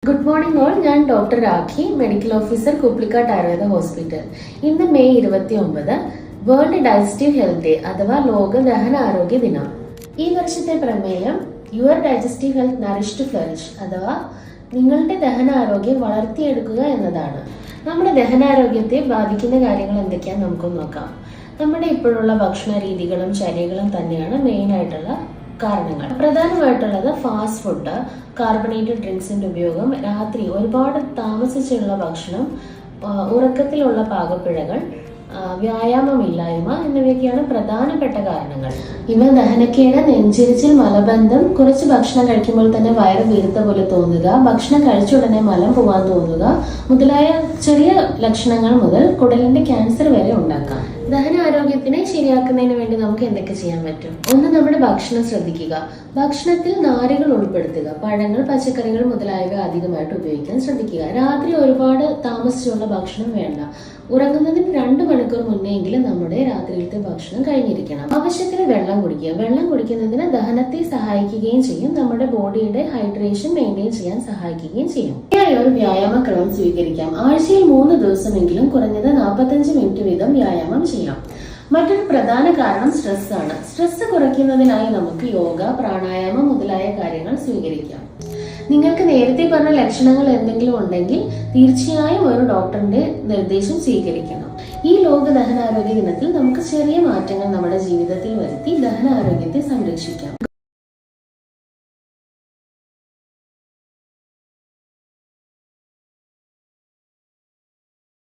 Good morning all. ഞാൻ doctor Rakhi, medical officer Kuplikkad Ayurveda hospital. ഇന്ന് May 29 world digestive health day അഥവാ ലോക ദഹനാരോഗ്യ ദിനം. ഈ വർഷത്തെ പ്രമേയം your digestive health nourish to flourish അഥവാ നിങ്ങളുടെ ദഹനാരോഗ്യം വളർത്തിയെടുക്കുക എന്നതാണ്. നമ്മുടെ ദഹനാരോഗ്യത്തെ ബാധിക്കുന്ന കാര്യങ്ങൾ എന്തൊക്കെയാണെന്ന് നമുക്കൊന്ന് നോക്കാം. നമ്മുടെ ഇപ്പോഴുള്ള ഭക്ഷണ രീതികളും ചര്യകളും തന്നെയാണ് മെയിൻ ആയിട്ടുള്ള കാരണങ്ങൾ. പ്രധാനമായിട്ടുള്ളത് ഫാസ്റ്റ് ഫുഡ്, കാർബണേറ്റഡ് ഡ്രിങ്ക്സിന്റെ ഉപയോഗം, രാത്രി ഒരുപാട് താമസിച്ചുള്ള ഭക്ഷണം, ഉറക്കത്തിലുള്ള പാകപ്പിഴകൾ, വ്യായാമമില്ലായ്മ എന്നിവയൊക്കെയാണ് പ്രധാനപ്പെട്ട കാരണങ്ങൾ. ഇവ ദഹനക്കേട്, നെഞ്ചിരിച്ചിൽ, മലബന്ധം, കുറച്ച് ഭക്ഷണം കഴിക്കുമ്പോൾ തന്നെ വയറ് വീർത്ത പോലെ തോന്നുക, ഭക്ഷണം കഴിച്ച ഉടനെ മലം പോവാൻ തോന്നുക മുതലായ ചെറിയ ലക്ഷണങ്ങൾ മുതൽ കുടലിന്റെ ക്യാൻസർ വരെ ഉണ്ടാക്കാം. ദഹനാരോഗ്യത്തിനെ ശരിയാക്കുന്നതിന് വേണ്ടി നമുക്ക് എന്തൊക്കെ ചെയ്യാൻ പറ്റും? ഒന്ന്, നമ്മുടെ ഭക്ഷണം ശ്രദ്ധിക്കുക. ഭക്ഷണത്തിൽ നാരുകൾ ഉൾപ്പെടുത്തുക. പഴങ്ങൾ, പച്ചക്കറികൾ മുതലായവ അധികമായിട്ട് ഉപയോഗിക്കാൻ ശ്രദ്ധിക്കുക. രാത്രി ഒരുപാട് താമസിച്ചുള്ള ഭക്ഷണം വേണ്ട. ഉറങ്ങുന്നതിന് 2 മണിക്കൂർ മുന്നെയെങ്കിലും നമ്മുടെ രാത്രിയിലത്തെ ഭക്ഷണം കഴിഞ്ഞിരിക്കണം. ആവശ്യത്തിന് വെള്ളം കുടിക്കുക. വെള്ളം കുടിക്കുന്നതിന് ദഹനത്തെ സഹായിക്കുകയും ചെയ്യും, നമ്മുടെ ബോഡിയുടെ ഹൈഡ്രേഷൻ മെയിൻറ്റെയിൻ ചെയ്യാൻ സഹായിക്കുകയും ചെയ്യും. ഒരു വ്യായാമ ക്രമം സ്വീകരിക്കാം. ആഴ്ചയിൽ 3 ദിവസമെങ്കിലും കുറഞ്ഞത് 45 മിനിറ്റ് വീതം വ്യായാമം ചെയ്യാം. മറ്റൊരു പ്രധാന കാരണം സ്ട്രെസ് ആണ്. സ്ട്രെസ് കുറയ്ക്കുന്നതിനായി നമുക്ക് യോഗ, പ്രാണായാമം മുതലായ കാര്യങ്ങൾ സ്വീകരിക്കാം. നിങ്ങൾക്ക് നേരത്തെ പറഞ്ഞ ലക്ഷണങ്ങൾ എന്തെങ്കിലും ഉണ്ടെങ്കിൽ തീർച്ചയായും ഒരു ഡോക്ടറിന്റെ നിർദ്ദേശം സ്വീകരിക്കണം. ഈ ലോക ദഹനാരോഗ്യ ദിനത്തിൽ നമുക്ക് ചെറിയ മാറ്റങ്ങൾ നമ്മുടെ ജീവിതത്തിൽ വരുത്തി ദഹനാരോഗ്യത്തെ സംരക്ഷിക്കാം.